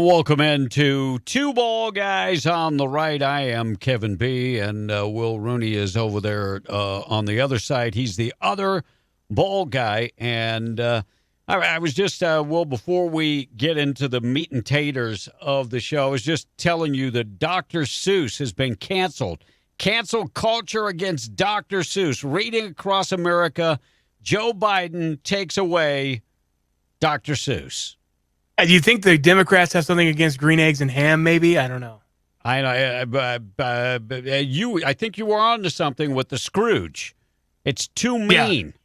Welcome into Two Ball Guys on the right. I am Kevin B, and Will Rooney is over there on the other side. He's the other ball guy. And I was just, Will, before we get into the meat and taters of the show, I was just telling you that Dr. Seuss has been canceled. Cancel culture against Dr. Seuss. Reading across America, Joe Biden takes away Dr. Seuss. Do you think the Democrats have something against green eggs and ham? Maybe, I don't know. I think you were on to something with the Scrooge. It's too mean.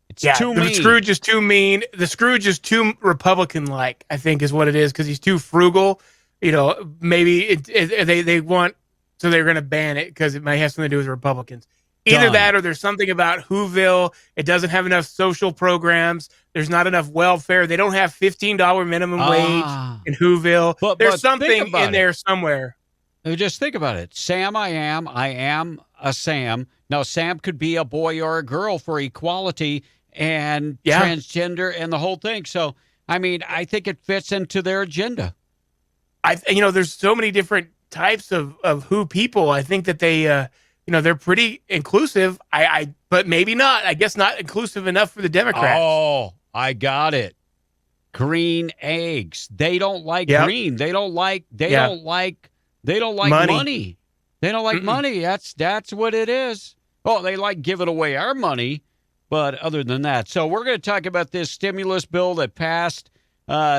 It's too mean. The Scrooge is too mean. The Scrooge is too Republican-like, I think, is what it is, because he's too frugal. You know, maybe they want, so they're going to ban it because it might have something to do with Republicans. Either that or there's something about Whoville. It doesn't have enough social programs. There's not enough welfare. They don't have $15 minimum wage in Whoville. There's something in there somewhere. Just think about it. Sam, I am a Sam. Now, Sam could be a boy or a girl for equality and transgender and the whole thing. So, I mean, I think it fits into their agenda. There's so many different types of who people. I think that they... they're pretty inclusive. But maybe not. I guess not inclusive enough for the Democrats. Oh, I got it. Green eggs. They don't like green. They don't like money. They don't like money. That's what it is. Oh, they like giving away our money, but other than that. So we're going to talk about this stimulus bill that passed.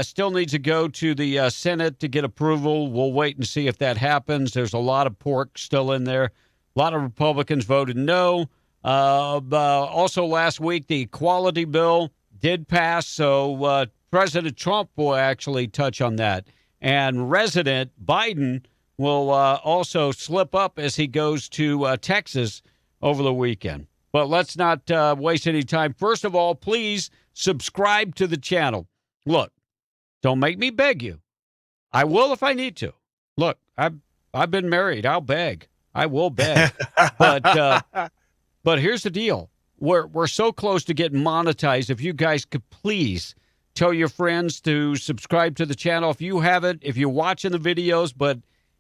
Still needs to go to the Senate to get approval. We'll wait and see if that happens. There's a lot of pork still in there. A lot of Republicans voted no. Also, last week, the equality bill did pass, so President Trump will actually touch on that. And President Biden will also slip up as he goes to Texas over the weekend. But let's not waste any time. First of all, please subscribe to the channel. Look, don't make me beg you. I will if I need to. Look, I've been married. I'll beg. I will beg, but here's the deal: we're so close to getting monetized. If you guys could please tell your friends to subscribe to the channel. If you haven't, if you're watching the videos but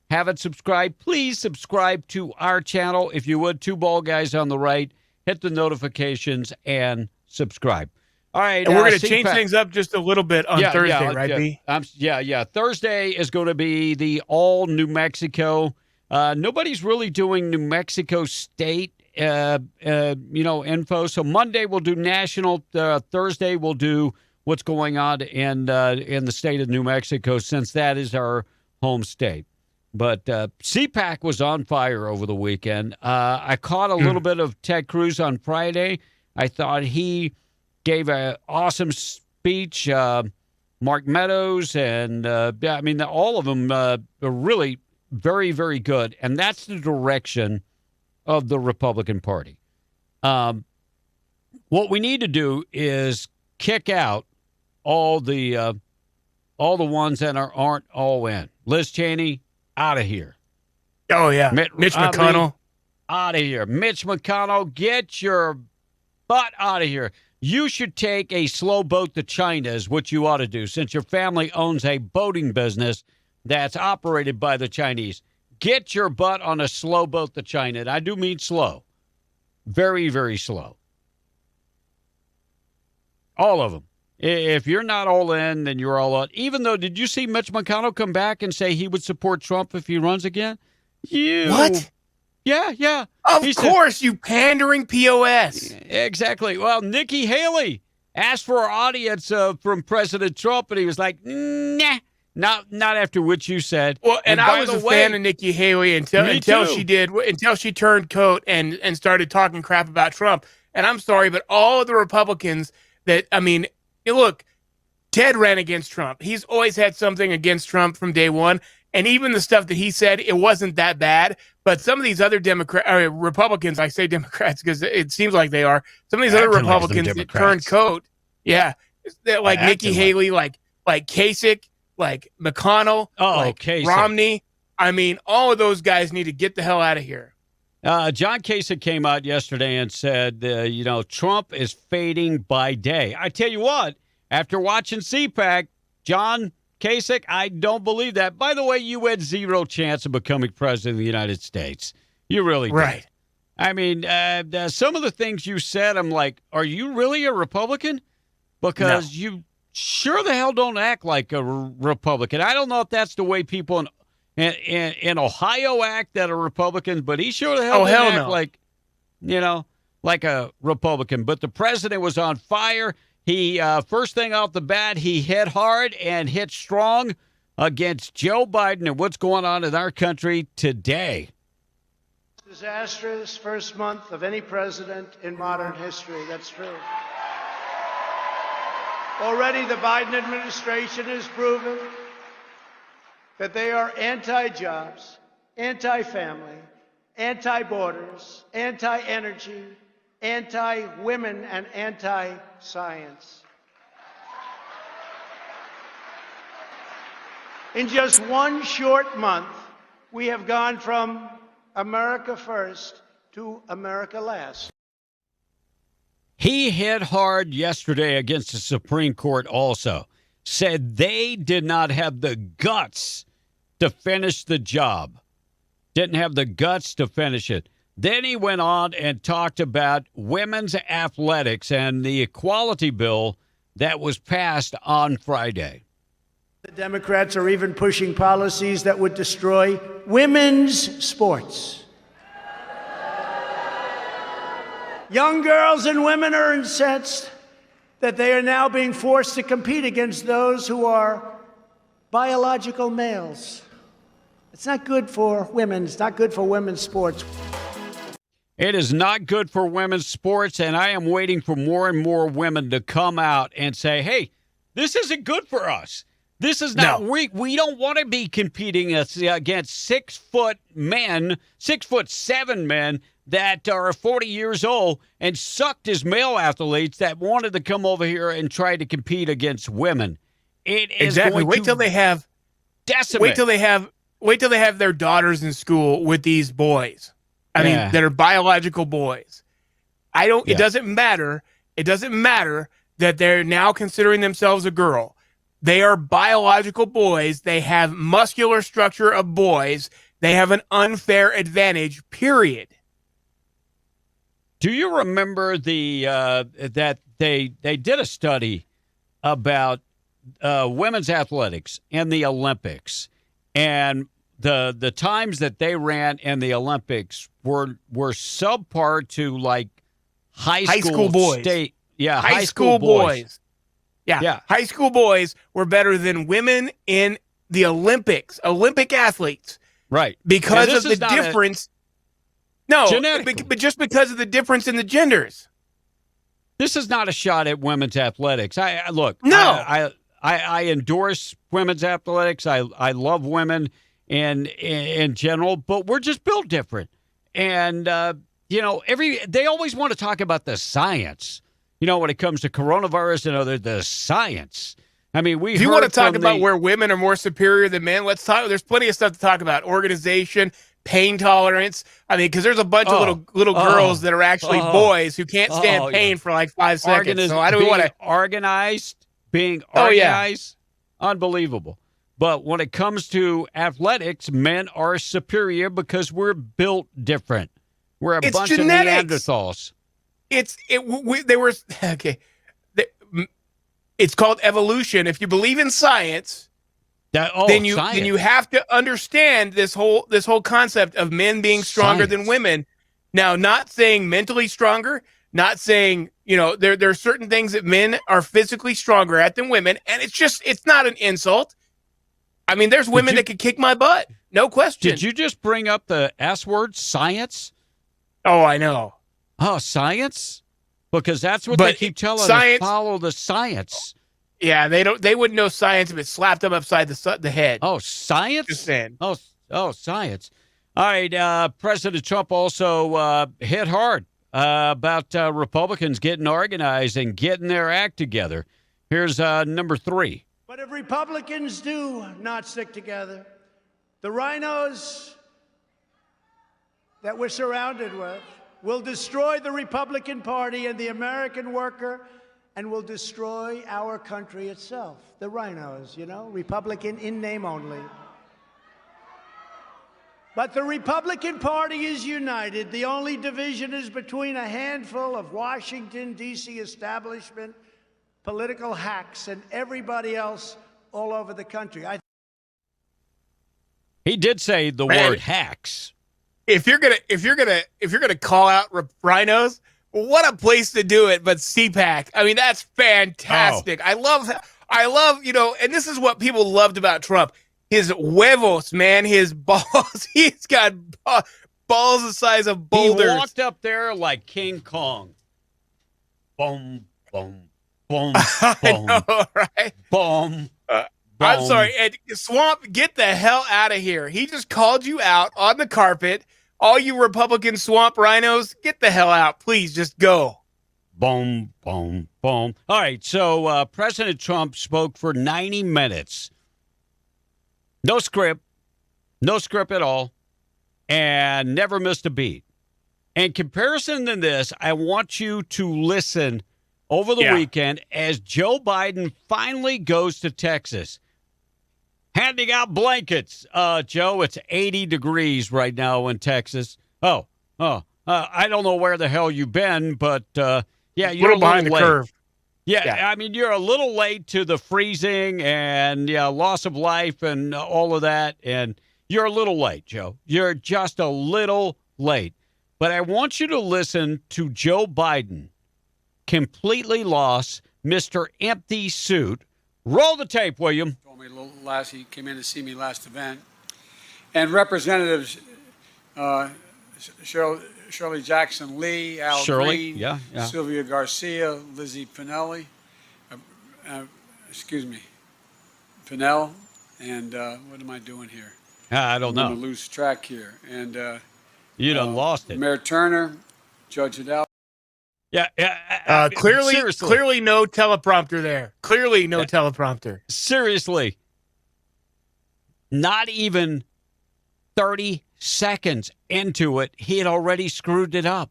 haven't subscribed, please subscribe to our channel. If you would, Two Ball Guys on the right, hit the notifications and subscribe. All right, and we're going to change things up just a little bit on Thursday, right, B? Thursday is going to be the all New Mexico. Nobody's really doing New Mexico State, info. So Monday we'll do national. Thursday we'll do what's going on in the state of New Mexico, since that is our home state. But CPAC was on fire over the weekend. I caught a little bit of Ted Cruz on Friday. I thought he gave an awesome speech. Mark Meadows and all of them are really very, very good, and that's the direction of the Republican Party. What we need to do is kick out all the ones that aren't all in. Liz Cheney, out of here. Oh yeah, Mitch McConnell, out of here. Mitch McConnell, get your butt out of here. You should take a slow boat to China, is what you ought to do, since your family owns a boating business that's operated by the Chinese. Get your butt on a slow boat to China. And I do mean slow. Very, very slow. All of them. If you're not all in, then you're all out. Even though, did you see Mitch McConnell come back and say he would support Trump if he runs again? What? Yeah. Of course, you pandering POS. Exactly. Well, Nikki Haley asked for an audience from President Trump, and he was like, nah. Not after what you said. Well, and I was a fan of Nikki Haley until she turned coat and started talking crap about Trump. And I'm sorry, but all of the Republicans look, Ted ran against Trump. He's always had something against Trump from day one. And even the stuff that he said, it wasn't that bad. But some of these other Republicans, I say Democrats because it seems like they are. Some of these other Republicans that turned coat, like Nikki Haley, like Kasich, like McConnell, Kasich. Romney. I mean, all of those guys need to get the hell out of here. John Kasich came out yesterday and said, Trump is fading by day. I tell you what, after watching CPAC, John Kasich, I don't believe that. By the way, you had zero chance of becoming president of the United States. You really did. Right. I mean, some of the things you said, I'm like, are you really a Republican? Because you sure the hell don't act like a Republican. I don't know if that's the way people in Ohio act that are Republicans, but he sure the hell didn't act like, like a Republican. But the president was on fire. He, first thing off the bat, he hit hard and hit strong against Joe Biden and what's going on in our country today. Disastrous first month of any president in modern history. That's true. Already the Biden administration has proven that they are anti-jobs, anti-family, anti-borders, anti-energy, anti-women, and anti-science. In just one short month, we have gone from America first to America last. He hit hard yesterday against the Supreme Court also. Said they did not have the guts to finish the job. Didn't have the guts to finish it. Then he went on and talked about women's athletics and the equality bill that was passed on Friday. The Democrats are even pushing policies that would destroy women's sports. Young girls and women are incensed that they are now being forced to compete against those who are biological males. It's not good for women. It's not good for women's sports. It is not good for women's sports, and I am waiting for more and more women to come out and say, hey, this isn't good for us. This is not, we don't want to be competing against 6 foot men, 6'7" men that are 40 years old and sucked as male athletes that wanted to come over here and try to compete against women. It is exactly. Wait till they have their daughters in school with these boys. I mean, that are biological boys. It doesn't matter. It doesn't matter that they're now considering themselves a girl. They are biological boys. They have muscular structure of boys. They have an unfair advantage, period. Do you remember that they did a study about women's athletics and the Olympics, and the times that they ran in the Olympics were subpar to like high school boys. State, high school boys. Yeah, high school boys were better than women in the Olympics, Olympic athletes. Right. Because of the difference. But just because of the difference in the genders. This is not a shot at women's athletics. I endorse women's athletics. I love women in general, but we're just built different. And, they always want to talk about the science. When it comes to coronavirus and the science. I mean, if you want to talk about where women are more superior than men, let's talk. There's plenty of stuff to talk about. Organization, pain tolerance. I mean, because there's a bunch of little girls that are actually boys who can't stand pain for like 5 seconds. So I don't want to being organized, unbelievable. But when it comes to athletics, men are superior because we're built different. We're a bunch of Neanderthals. It's called evolution. If you believe in science, then you have to understand this whole concept of men being stronger than women. Now, not saying mentally stronger, not saying there are certain things that men are physically stronger at than women, and it's not an insult. I mean, there's women that could kick my butt, no question. Did you just bring up the S word, science? Oh, I know. Oh, science? Because that's what they keep telling us. Follow the science. Yeah, they wouldn't know science if it slapped them upside the head. Oh, science? Just saying. Oh, science. All right. President Trump also hit hard about Republicans getting organized and getting their act together. Here's number 3. But if Republicans do not stick together, the rhinos that we're surrounded with will destroy the Republican Party and the American worker and will destroy our country itself. The rhinos, you know, Republican in name only. But the Republican Party is united. The only division is between a handful of Washington, D.C. establishment, political hacks, and everybody else all over the country. He did say the word hacks. If you're gonna call out rhinos, what a place to do it! But CPAC, I mean, that's fantastic. I love, and this is what people loved about Trump. His huevos, man, his balls. He's got balls the size of boulders. He walked up there like King Kong. Boom, boom, boom, boom. I know, right? Boom. I'm sorry, Ed, Swamp, get the hell out of here. He just called you out on the carpet. All you Republican swamp rhinos, get the hell out. Please, just go. Boom, boom, boom. All right, so President Trump spoke for 90 minutes. No script at all, and never missed a beat. In comparison to this, I want you to listen over the weekend as Joe Biden finally goes to Texas, handing out blankets. Joe, it's 80 degrees right now in Texas. I don't know where the hell you've been, but you're a little behind the late. curve. Yeah, I mean, you're a little late to the freezing and loss of life and all of that, and you're a little late, Joe. You're just a little late. But I want you to listen to Joe Biden, completely lost, Mr. Empty Suit. Roll the tape, William. Told me he came in to see me last event, and Representatives Shirley Jackson Lee, Al Green, Sylvia Garcia, Lizzie Pinelli, Pinell, and what am I doing here? I don't know. I'm going to lose track here. And you done lost it. Mayor Turner, Judge Adele. Clearly no teleprompter there. Clearly no teleprompter. Seriously. Not even 30 seconds into it, he had already screwed it up.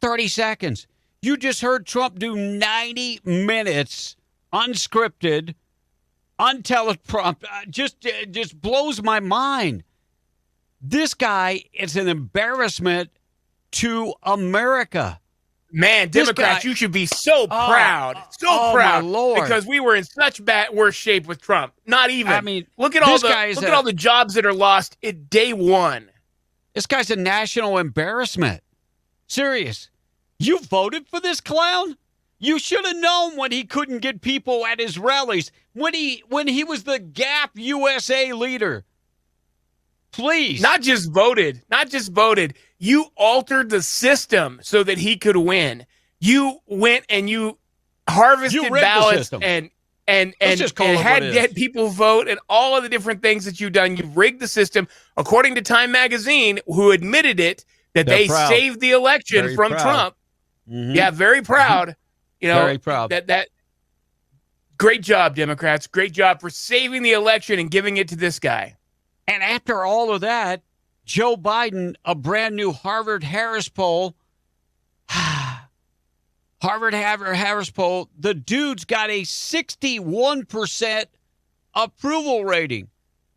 30 seconds. You just heard Trump do 90 minutes unscripted, unteleprompted. Just blows my mind. This guy is an embarrassment to America. Man, Democrats, you should be so proud. So proud. My Lord. Because we were in such worse shape with Trump. Not even. I mean, look at all the jobs that are lost at day one. This guy's a national embarrassment. Serious. You voted for this clown? You should have known when he couldn't get people at his rallies, when he was the Gap USA leader. Please. Not just voted. You altered the system so that he could win. You went and you harvested ballots and had dead people vote and all of the different things that you've done. You've rigged the system, according to Time Magazine, who admitted it, that they saved the election from Trump. Mm-hmm. Yeah, very proud. You know, very proud. That great job, Democrats. Great job for saving the election and giving it to this guy. And after all of that, Joe Biden, a brand new Harvard-Harris poll. Harvard-Harris poll, the dude's got a 61% approval rating.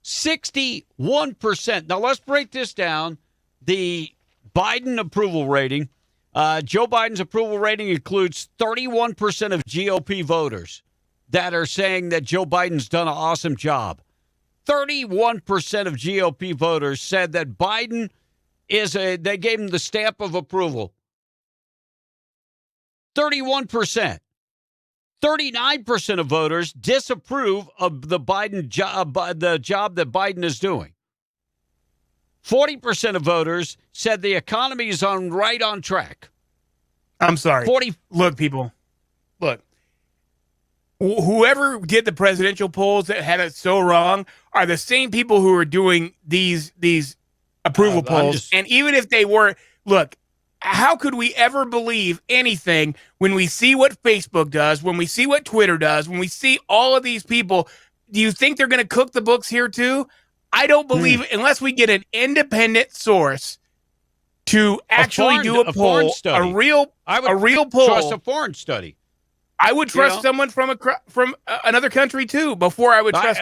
61%. Now, let's break this down. The Biden approval rating, Joe Biden's approval rating includes 31% of GOP voters that are saying that Joe Biden's done an awesome job. 31% of GOP voters said that Biden they gave him the stamp of approval. 31%. 39% of voters disapprove of the Biden job, the job that Biden is doing. 40% of voters said the economy is right on track. I'm sorry. Look, people. Look. Whoever did the presidential polls that had it so wrong are the same people who are doing these approval polls. And even if they were, look, how could we ever believe anything when we see what Facebook does, when we see what Twitter does, when we see all of these people? Do you think they're going to cook the books here too? I don't believe it unless we get an independent source to actually do a poll, a real poll. Trust a foreign study. I would trust someone from another country too before I would trust.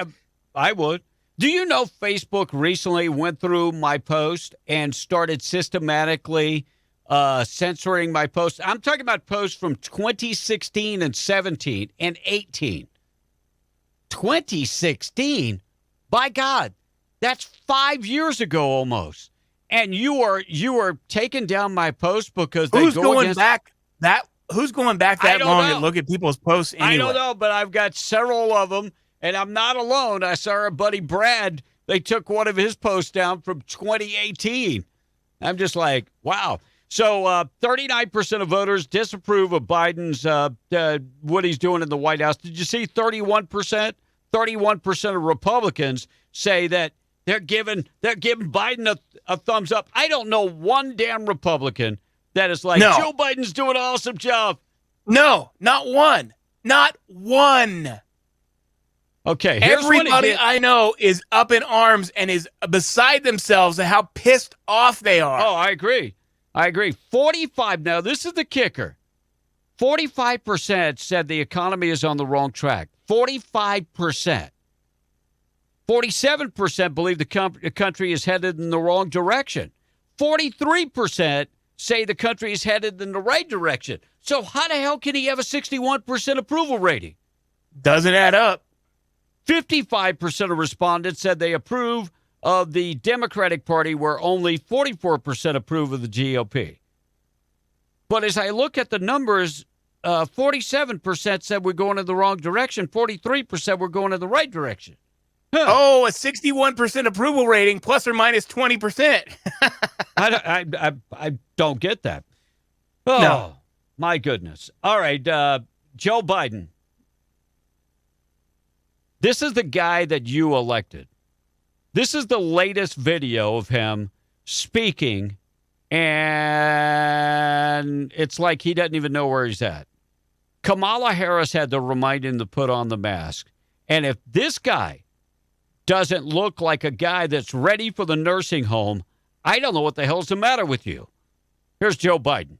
I would. Do you know Facebook recently went through my post and started systematically censoring my posts? I'm talking about posts from 2016 and 17 and 18. 2016? By God, that's 5 years ago almost. And you are taking down my post because they Who's going back that long and look at people's posts anyway? I don't know, but I've got several of them, and I'm not alone. I saw our buddy Brad. They took one of his posts down from 2018. I'm just like, wow. So 39% of voters disapprove of Biden's what he's doing in the White House. Did you see 31%? 31% of Republicans say that they're giving Biden a thumbs up. I don't know one damn Republican that is like, Joe Biden's doing an awesome job. No, not one. Not one. Okay. Everybody I know is up in arms and is beside themselves at how pissed off they are. Oh, I agree. 45. Now, this is the kicker. 45% said the economy is on the wrong track. 45%. 47% believe the country is headed in the wrong direction. 43% say the country is headed in the right direction. So how the hell can he have a 61% approval rating? Doesn't add up. 55% of respondents said they approve of the Democratic Party, where only 44% approve of the GOP. But as I look at the numbers, 47% said we're going in the wrong direction. 43% we're going in the right direction. Huh. Oh, a 61% approval rating, plus or minus 20%. I don't get that. Oh, no. My goodness. All right, Joe Biden. This is the guy that you elected. This is the latest video of him speaking, and it's like he doesn't even know where he's at. Kamala Harris had to remind him to put on the mask. And if this guy doesn't look like a guy that's ready for the nursing home, I don't know what the hell's the matter with you. Here's Joe Biden.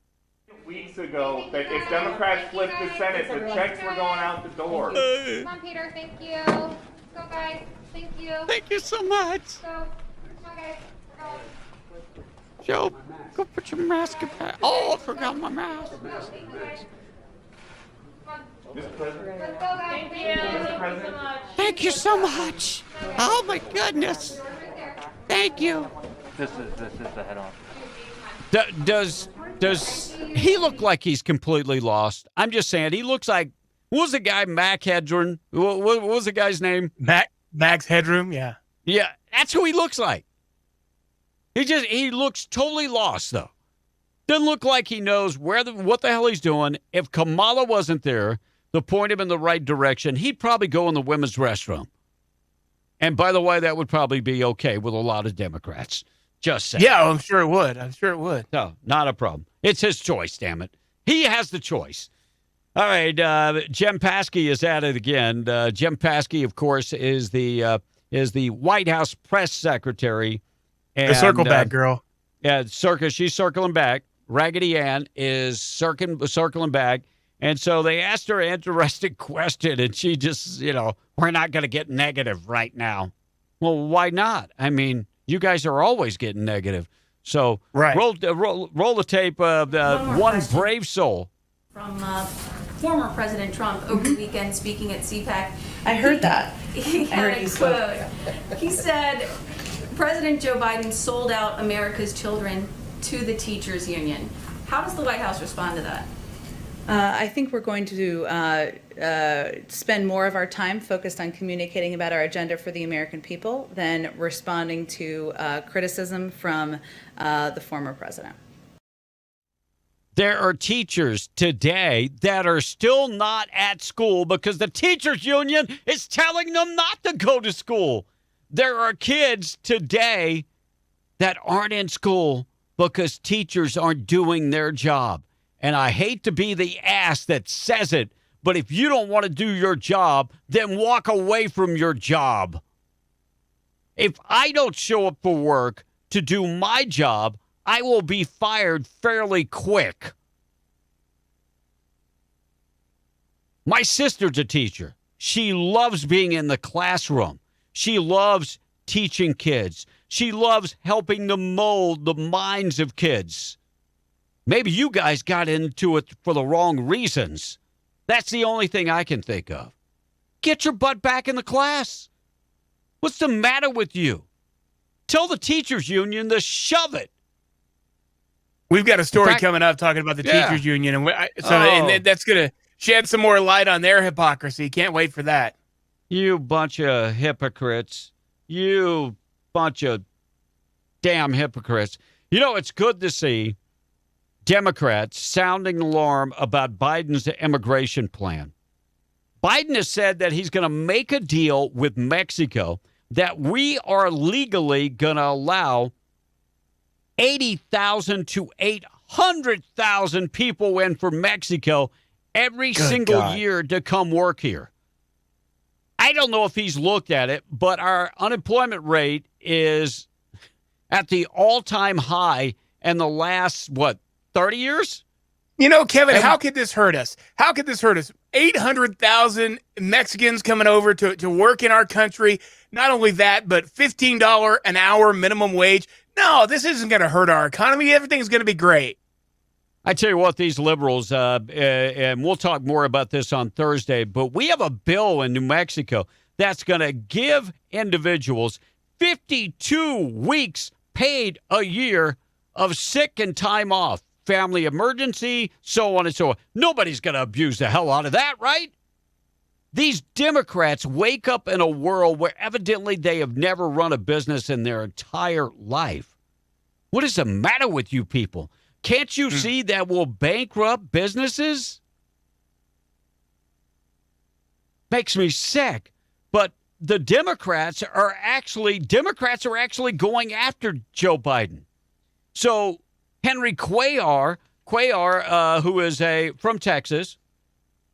Weeks ago, that if Democrats flipped the Senate, the checks were going out the door. Come on, Peter. Thank you. Let's go, guys. Thank you. Thank you so much. Come on, guys. We're going. Joe, go put your mask back. Oh, I forgot my mask. Mr. President. Let's go, guys. Thank you. Mr. President. Thank you so much. Oh, my goodness. Thank you. This is the head on. Does he look like he's completely lost? I'm just saying, he looks like, what was the guy, Mac Hedron? What was the guy's name? Max Headroom, yeah. Yeah, that's who he looks like. He looks totally lost, though. Doesn't look like he knows what the hell he's doing. If Kamala wasn't there to point him in the right direction, he'd probably go in the women's restroom. And by the way, that would probably be okay with a lot of Democrats. Just saying. Yeah, I'm sure it would. No, not a problem. It's his choice, damn it. He has the choice. All right, Jen Psaki is at it again. Jen Psaki, of course, is the White House press secretary. And, the circle back girl. Yeah, she's circling back. Raggedy Ann is circling back. And so they asked her an interesting question, and she just, we're not going to get negative right now. Well, why not? I mean, you guys are always getting negative. So right. roll the tape of one brave soul. From former President Trump over the weekend speaking at CPAC. I heard that. He had a quote. He said, President Joe Biden sold out America's children to the Teachers Union. How does the White House respond to that? I think we're going to spend more of our time focused on communicating about our agenda for the American people than responding to criticism from the former president. There are teachers today that are still not at school because the Teachers Union is telling them not to go to school. There are kids today that aren't in school because teachers aren't doing their job. And I hate to be the ass that says it, but if you don't want to do your job, then walk away from your job. If I don't show up for work to do my job, I will be fired fairly quick. My sister's a teacher. She loves being in the classroom. She loves teaching kids. She loves helping to mold the minds of kids. Maybe you guys got into it for the wrong reasons. That's the only thing I can think of. Get your butt back in the class. What's the matter with you? Tell the teachers union to shove it. We've got a story coming up talking about the teachers union, and that's going to shed some more light on their hypocrisy. Can't wait for that. You bunch of hypocrites. You bunch of damn hypocrites. You know, it's good to see Democrats sounding alarm about Biden's immigration plan. Biden has said that he's going to make a deal with Mexico that we are legally going to allow 80,000 to 800,000 people in from Mexico every single year to come work here. I don't know if he's looked at it, but our unemployment rate is at the all-time high in the last, 30 years? You know, Kevin, how could this hurt us? 800,000 Mexicans coming over to work in our country. Not only that, but $15 an hour minimum wage. No, this isn't going to hurt our economy. Everything's going to be great. I tell you what, these liberals, and we'll talk more about this on Thursday, but we have a bill in New Mexico that's going to give individuals 52 weeks paid a year of sick and time off, family emergency, so on and so on. Nobody's going to abuse the hell out of that, right? These Democrats wake up in a world where evidently they have never run a business in their entire life. What is the matter with you people? Can't you see that will bankrupt businesses? Makes me sick. But the Democrats are actually going after Joe Biden. So Henry Cuellar, who is from Texas,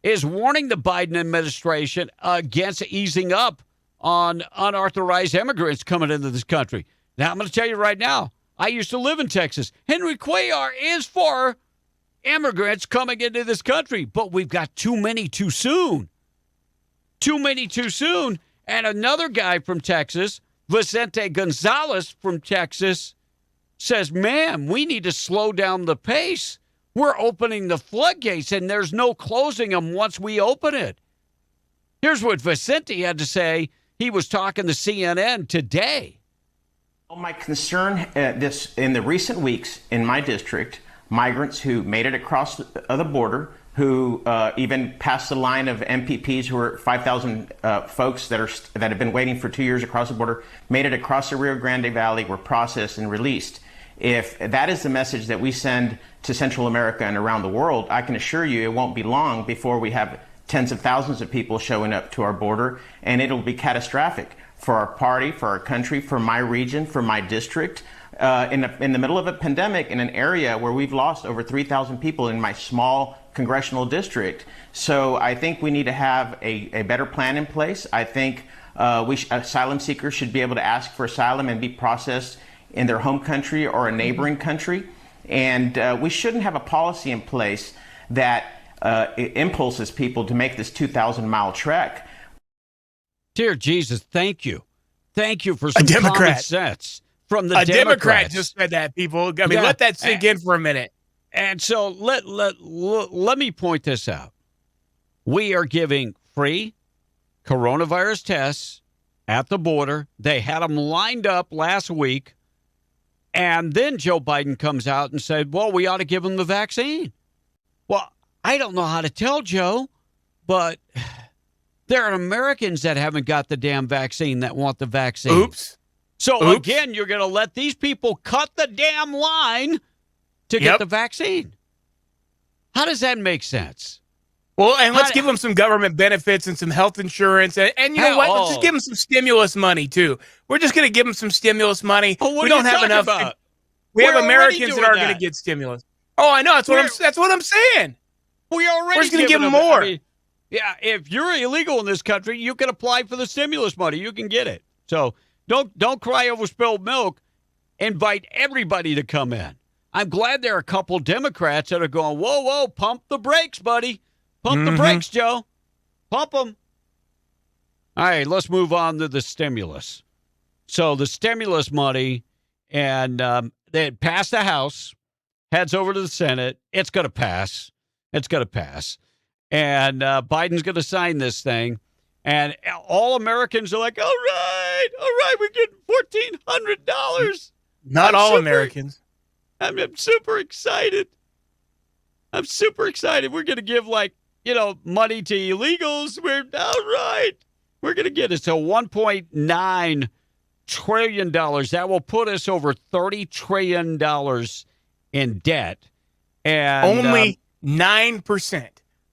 is warning the Biden administration against easing up on unauthorized immigrants coming into this country. Now, I'm going to tell you right now, I used to live in Texas. Henry Cuellar is for immigrants coming into this country, but we've got too many too soon. Too many too soon. And another guy from Texas, Vicente Gonzalez from Texas, says, man, we need to slow down the pace. We're opening the floodgates, and there's no closing them once we open it. Here's what Vicente had to say. He was talking to CNN today. My concern in the recent weeks in my district, migrants who made it across the border, who even passed the line of MPPs, who are 5,000 folks that have been waiting for 2 years across the border, made it across the Rio Grande Valley, were processed and released. If that is the message that we send to Central America and around the world, I can assure you it won't be long before we have tens of thousands of people showing up to our border, and it'll be catastrophic for our party, for our country, for my region, for my district. In the middle of a pandemic in an area where we've lost over 3,000 people in my small congressional district. So I think we need to have a better plan in place. I think asylum seekers should be able to ask for asylum and be processed in their home country or a neighboring country. And we shouldn't have a policy in place that impulses people to make this 2,000-mile trek. Dear Jesus, thank you. Thank you for some common sense from the Democrats. A Democrat just said that, people. I mean, let that sink in for a minute. And so let me point this out. We are giving free coronavirus tests at the border. They had them lined up last week. And then Joe Biden comes out and said, well, we ought to give them the vaccine. Well, I don't know how to tell Joe, but there are Americans that haven't got the damn vaccine that want the vaccine. Oops. So, again, you're going to let these people cut the damn line to get the vaccine. How does that make sense? Well, and let's give them some government benefits and some health insurance. And you know what? Let's just give them some stimulus money, too. We're just going to give them some stimulus money. We don't have enough. We have Americans that are going to get stimulus. Oh, I know. That's what I'm saying. We're just going to give them more. I mean, yeah, if you're illegal in this country, you can apply for the stimulus money. You can get it. So don't cry over spilled milk. Invite everybody to come in. I'm glad there are a couple Democrats that are going, whoa, pump the brakes, buddy. Pump the brakes, Joe. Pump them. All right, let's move on to the stimulus. So the stimulus money, and they passed the House, heads over to the Senate. It's going to pass. It's going to pass. And Biden's going to sign this thing. And all Americans are like, all right, we're getting $1,400. Not all Americans. I'm super excited. I'm super excited. We're going to give, money to illegals. We're all right. We're going to get us to $1.9 trillion. That will put us over $30 trillion in debt. And only 9%.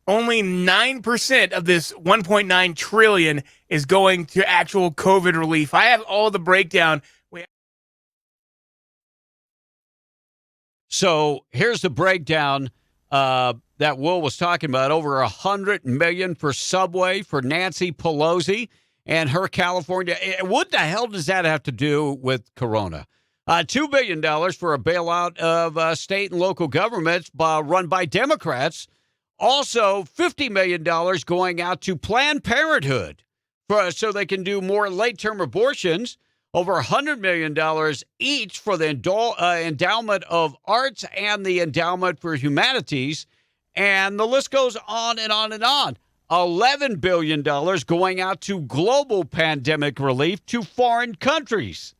Only 9% of this 1.9 trillion is going to actual COVID relief. I have all the breakdown. So here's the breakdown that Will was talking about. Over $100 million for Subway for Nancy Pelosi and her California. What the hell does that have to do with Corona? $2 billion for a bailout of state and local governments run by Democrats. Also, $50 million going out to Planned Parenthood so they can do more late-term abortions. Over $100 million each for the Endowment of Arts and the Endowment for Humanities. And the list goes on and on and on. $11 billion going out to global pandemic relief to foreign countries.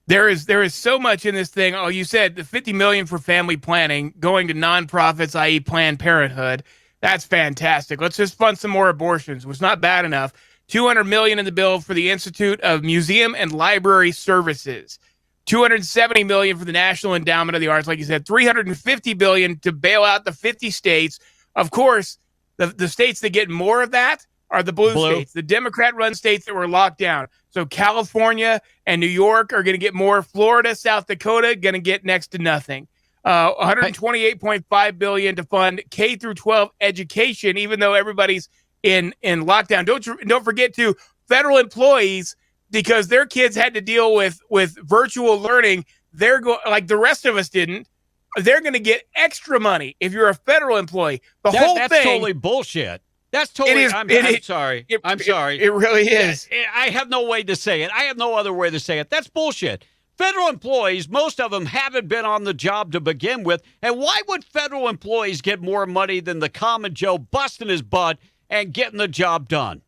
There is so much in this thing. Oh, you said the $50 million for family planning going to nonprofits, i.e. Planned Parenthood. That's fantastic. Let's just fund some more abortions, which is not bad enough. $200 million in the bill for the Institute of Museum and Library Services. $270 million for the National Endowment of the Arts, like you said. $350 billion to bail out the 50 states. Of course, the states that get more of that are the blue states, the Democrat-run states that were locked down. So California and New York are going to get more. Florida, South Dakota, going to get next to nothing. $128.5 billion to fund K through 12 education, even though everybody's in lockdown. Don't forget to federal employees, because their kids had to deal with virtual learning. They're like the rest of us didn't. They're going to get extra money if you're a federal employee. That's totally bullshit. That's totally. I'm sorry. I'm sorry. It really is. I have no way to say it. I have no other way to say it. That's bullshit. Federal employees, most of them haven't been on the job to begin with. And why would federal employees get more money than the common Joe busting his butt and getting the job done?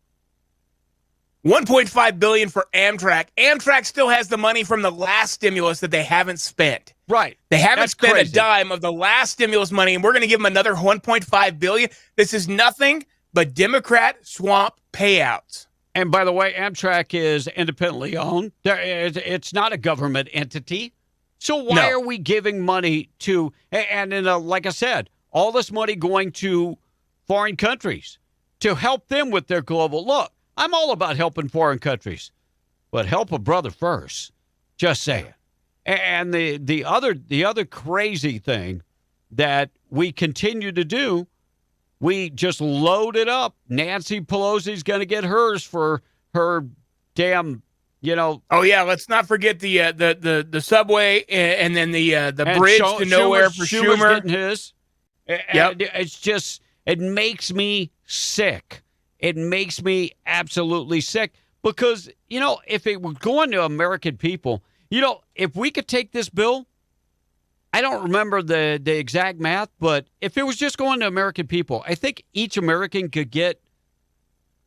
$1.5 billion for Amtrak. Amtrak still has the money from the last stimulus that they haven't spent. Right. They haven't spent a dime of the last stimulus money, and we're going to give them another $1.5 billion. This is nothing but Democrat swamp payouts. And by the way, Amtrak is independently owned. It's not a government entity. So why are we giving money to, and like I said, all this money going to foreign countries to help them with their global look? I'm all about helping foreign countries, but help a brother first. Just saying. And the other crazy thing that we continue to do, we just load it up. Nancy Pelosi's going to get hers for her damn, Oh yeah, let's not forget the subway and then the bridge to nowhere for Schumer. Getting his. It's just, it makes me sick. It makes me absolutely sick because, if it were going to American people, if we could take this bill, I don't remember the exact math, but if it was just going to American people, I think each American could get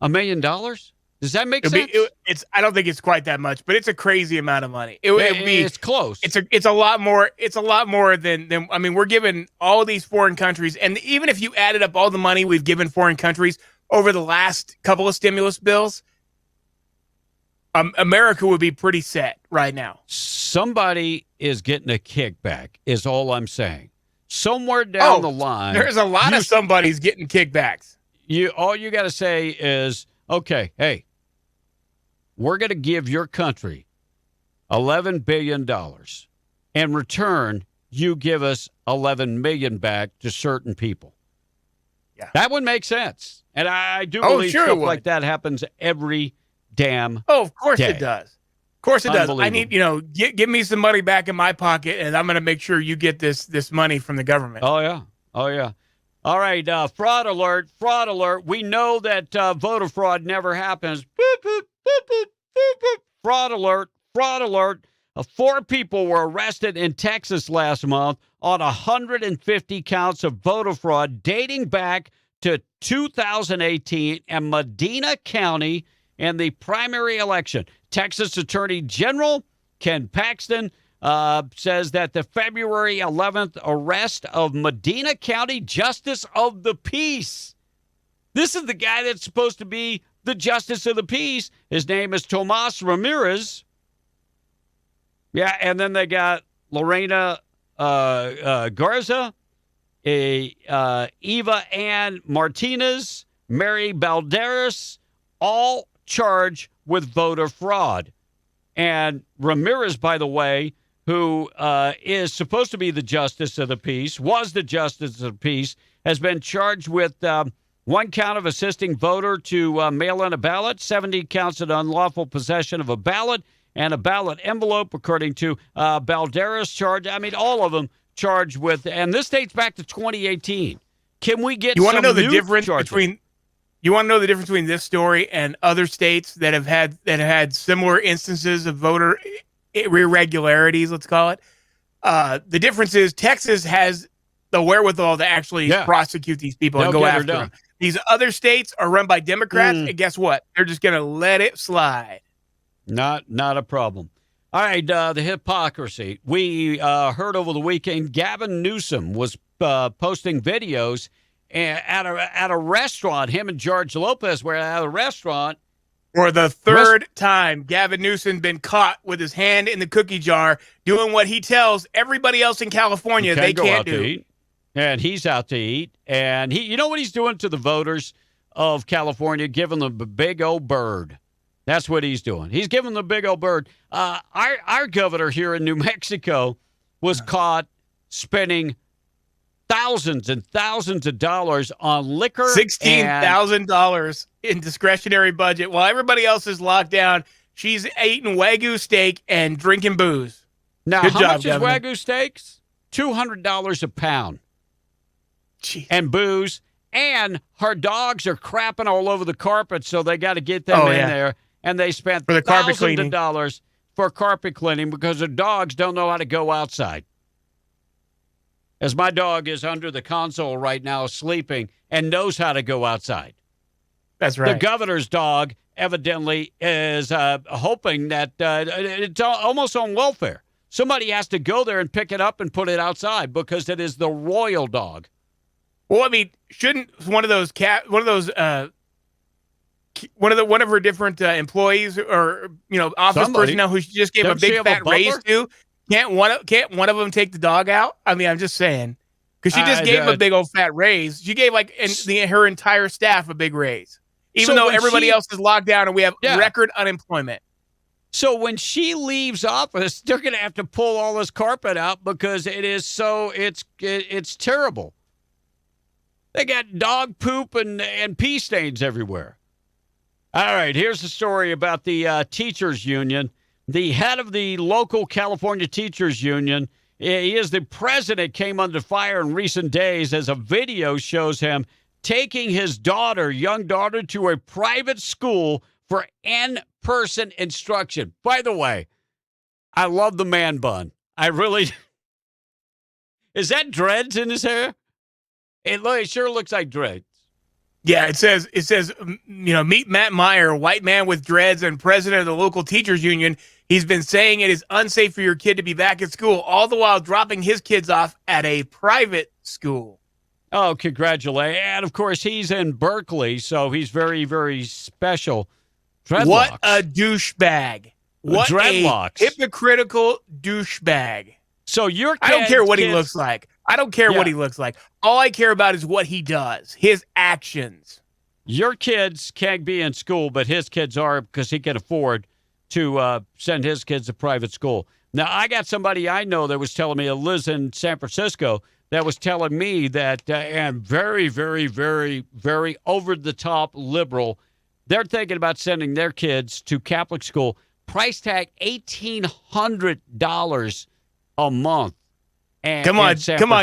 $1 million. Does that make sense? I don't think it's quite that much, but it's a crazy amount of money. It's close. It's a lot more. It's a lot more than we're giving all these foreign countries, and even if you added up all the money we've given foreign countries over the last couple of stimulus bills, America would be pretty set right now. Somebody is getting a kickback, is all I'm saying. Somewhere down the line, there's a lot of somebody's getting kickbacks. All you got to say is, okay, hey, we're going to give your country $11 billion. In return, you give us $11 million back to certain people. Yeah, that would make sense, and I do believe stuff like that happens every damn. Oh, of course it does. Of course it does. I need, give me some money back in my pocket, and I'm going to make sure you get this money from the government. Oh yeah. All right, fraud alert, fraud alert. We know that voter fraud never happens. Boop, boop, boop, boop, boop, boop. Fraud alert, fraud alert. 4 people were arrested in Texas last month on 150 counts of voter fraud dating back to 2018 in Medina County in the primary election. Texas Attorney General Ken Paxton says that the February 11th arrest of Medina County Justice of the Peace. This is the guy that's supposed to be the Justice of the Peace. His name is Tomas Ramirez. Yeah, and then they got Lorena Garza, Eva Ann Martinez, Mary Balderas, all charged with voter fraud. And Ramirez, by the way, who is supposed to be the Justice of the Peace, was the Justice of the Peace, has been charged with 1 count of assisting voter to mail in a ballot, 70 counts of unlawful possession of a ballot, and a ballot envelope, according to Balderas charge. I mean, all of them charged with, and this dates back to 2018. Can we get? You want to know the difference between? You want to know the difference between this story and other states that have had similar instances of voter irregularities? Let's call it. The difference is Texas has the wherewithal to actually prosecute these people and go after them. These other states are run by Democrats, and guess what? They're just going to let it slide. Not a problem. All right, the hypocrisy. We heard over the weekend Gavin Newsom was posting videos at a restaurant. Him and George Lopez were at a restaurant. For the third time, Gavin Newsom been caught with his hand in the cookie jar doing what he tells everybody else in California they can't do. And he's out to eat. And you know what he's doing to the voters of California? Giving them a big old bird. That's what he's doing. He's giving the big old bird. Our governor here in New Mexico was caught spending thousands and thousands of dollars on liquor. $16,000 in discretionary budget. While everybody else is locked down, she's eating Wagyu steak and drinking booze. Now, how much is Wagyu steaks? $200 a pound. Jeez. And booze. And her dogs are crapping all over the carpet, so they got to get them in there. And they spent thousands of dollars for carpet cleaning because their dogs don't know how to go outside. As my dog is under the console right now sleeping and knows how to go outside. That's right. The governor's dog evidently is hoping that it's almost on welfare. Somebody has to go there and pick it up and put it outside because it is the royal dog. Well, I mean, shouldn't one of her different employees or office personnel who she just gave a big fat raise to, can't one of them take the dog out? I mean, I'm just saying, because she just gave him a big old fat raise. She gave her entire staff a big raise, even though everybody else is locked down and we have record unemployment. So when she leaves office, they're going to have to pull all this carpet out because it's terrible. They got dog poop and pee stains everywhere. All right, here's the story about the Teachers Union. The head of the local California Teachers Union, he is the president, came under fire in recent days as a video shows him taking his young daughter, to a private school for in-person instruction. By the way, I love the man bun. I really... Is that dreads in his hair? It sure looks like dreads. Yeah, it says, meet Matt Meyer, white man with dreads and president of the local teachers union. He's been saying it is unsafe for your kid to be back at school, all the while dropping his kids off at a private school. Oh, congratulations. And, of course, he's in Berkeley, so he's very, very special. Dreadlocks. What a douchebag. What dreadlocks. A hypocritical douchebag. So your I don't care what he looks like. I don't care what he looks like. All I care about is what he does, his actions. Your kids can't be in school, but his kids are because he can afford to send his kids to private school. Now, I got somebody I know that was telling me, lives in San Francisco, that was telling me that, and very, very, very, very over-the-top liberal, they're thinking about sending their kids to Catholic school. Price tag $1,800 a month. Come on,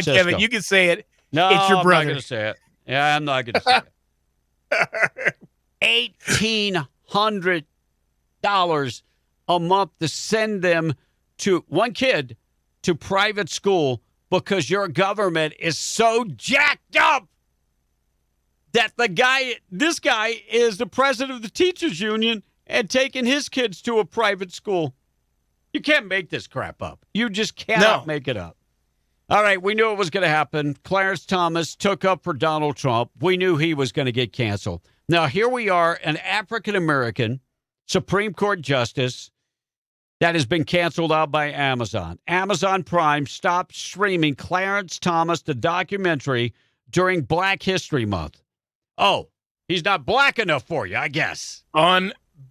Kevin. You can say it. No, it's your brother. I'm not going to say it. Yeah, I'm not going to say it. $1,800 a month to send them to one kid to private school because your government is so jacked up that this guy is the president of the Teachers Union and taking his kids to a private school. You can't make this crap up. You just cannot make it up. All right, we knew it was going to happen. Clarence Thomas took up for Donald Trump. We knew he was going to get canceled. Now, here we are, an African-American Supreme Court justice that has been canceled out by Amazon. Amazon Prime stopped streaming Clarence Thomas, the documentary, during Black History Month. Oh, he's not black enough for you, I guess.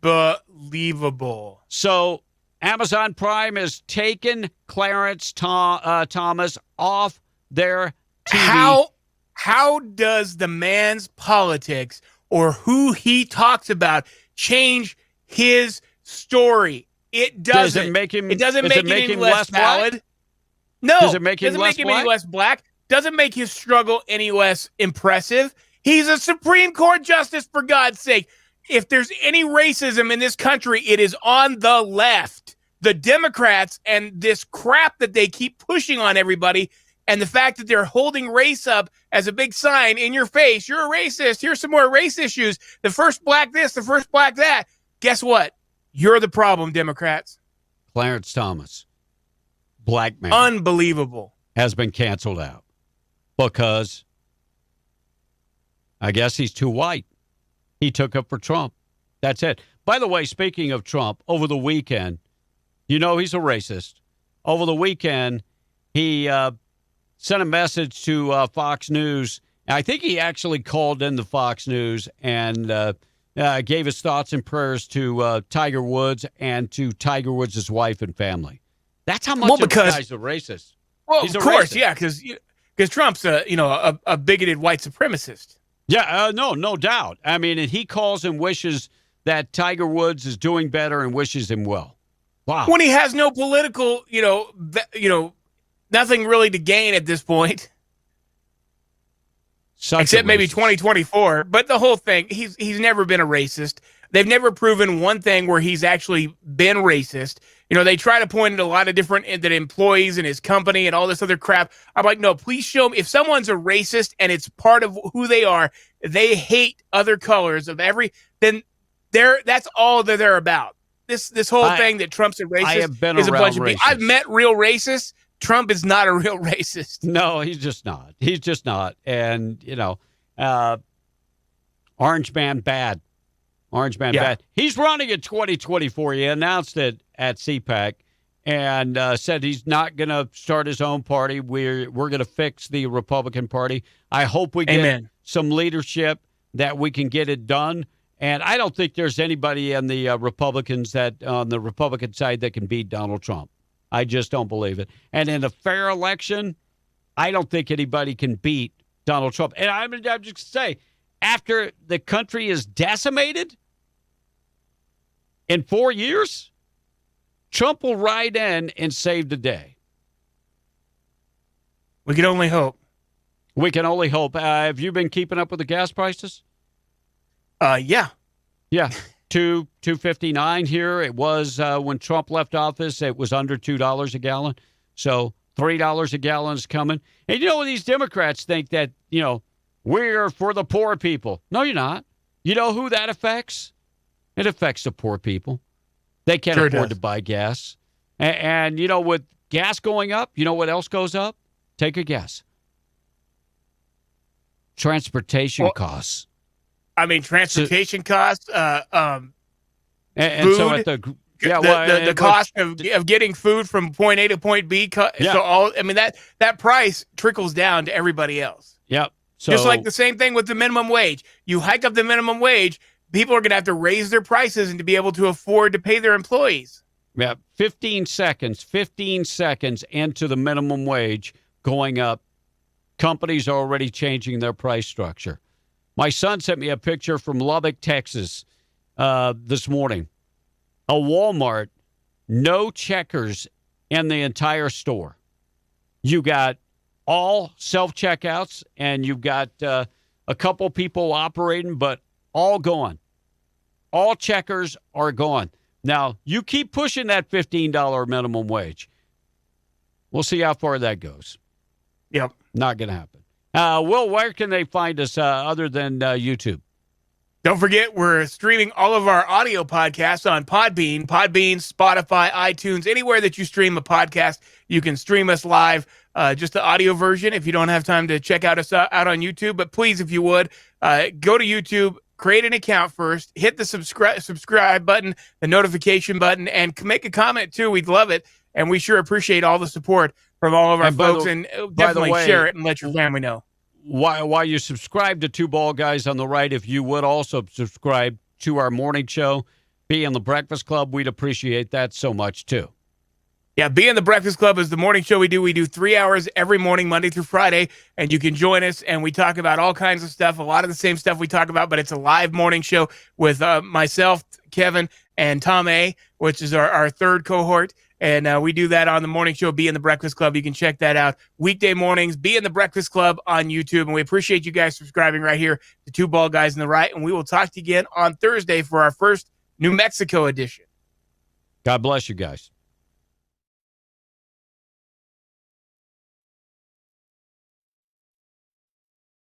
Unbelievable. So Amazon Prime has taken Clarence Thomas off their TV. How does the man's politics or who he talks about change his story? It doesn't. Does it make him? It doesn't make it any less valid. Black? No. Does it make him less black? Any less black? Doesn't make his struggle any less impressive. He's a Supreme Court justice, for God's sake. If there's any racism in this country, it is on the left. The Democrats and this crap that they keep pushing on everybody, and the fact that they're holding race up as a big sign in your face. You're a racist. Here's some more race issues. The first black this, the first black that. Guess what? You're the problem, Democrats. Clarence Thomas, black man. Unbelievable. Has been canceled out because I guess he's too white. He took up for Trump. That's it. By the way, speaking of Trump, over the weekend, you know he's a racist. Over the weekend, he sent a message to Fox News. I think he actually called in the Fox News and gave his thoughts and prayers to Tiger Woods and to Tiger Woods' wife and family. That's how much of the guy's a racist. Well, he's of course, yeah, because Trump's a bigoted white supremacist. Yeah, no doubt. I mean, and he calls and wishes that Tiger Woods is doing better and wishes him well. Wow. When he has no political, nothing really to gain at this point. Except maybe 2024. But the whole thing, he's never been a racist. They've never proven one thing where he's actually been racist. They try to point at a lot of different employees in his company and all this other crap. I'm like, no, please show me. If someone's a racist and it's part of who they are, they hate other colors of then that's all that they're about. This whole thing that Trump's a racist is a bunch of people. I've met real racists. Trump is not a real racist. No, he's just not. He's just not. And, Orange Man bad. Orange Man bad. He's running in 2024. He announced it at CPAC and said he's not going to start his own party. We're going to fix the Republican Party. I hope we get some leadership that we can get it done. And I don't think there's anybody in the Republicans on the Republican side that can beat Donald Trump. I just don't believe it. And in a fair election, I don't think anybody can beat Donald Trump. And I'm just going to say, after the country is decimated in 4 years, Trump will ride in and save the day. We can only hope. We can only hope. Have you been keeping up with the gas prices? Yeah. Yeah. $2.59 here. It was when Trump left office, it was under $2 a gallon. So $3 a gallon is coming. And these Democrats think that, we're for the poor people. No, you're not. You know who that affects? It affects the poor people. They can't afford to buy gas. And with gas going up, you know what else goes up? Take a guess. Transportation costs. I mean, transportation costs, and food, so at the cost of getting food from point A to point B. So that price trickles down to everybody else. Yep. So, just like the same thing with the minimum wage. You hike up the minimum wage, people are going to have to raise their prices and to be able to afford to pay their employees. Yeah, 15 seconds into the minimum wage going up, companies are already changing their price structure. My son sent me a picture from Lubbock, Texas, this morning. A Walmart, no checkers in the entire store. You got all self-checkouts, and you've got a couple people operating, but all gone. All checkers are gone. Now, you keep pushing that $15 minimum wage. We'll see how far that goes. Yep. Not going to happen. Will, where can they find us other than YouTube? Don't forget, we're streaming all of our audio podcasts on Podbean, Spotify, iTunes, anywhere that you stream a podcast. You can stream us live, just the audio version if you don't have time to check out us out on YouTube. But please, if you would, go to YouTube, create an account first, hit the subscribe button, the notification button, and make a comment too. We'd love it. And we sure appreciate all the support from all of our folks. And definitely share it and let your family know. While you subscribe to Two Bald Guys on the Right, if you would also subscribe to our morning show, Be in the Breakfast Club, we'd appreciate that so much too. Yeah, Be in the Breakfast Club is the morning show we do. We do 3 hours every morning, Monday through Friday, and you can join us, and we talk about all kinds of stuff, a lot of the same stuff we talk about, but it's a live morning show with myself, Kevin, and Tom A., which is our third cohort. And we do that on the morning show, Be in the Breakfast Club. You can check that out weekday mornings, Be in the Breakfast Club on YouTube. And we appreciate you guys subscribing right here to Two Bald Guys on the Right. And we will talk to you again on Thursday for our first New Mexico edition. God bless you guys.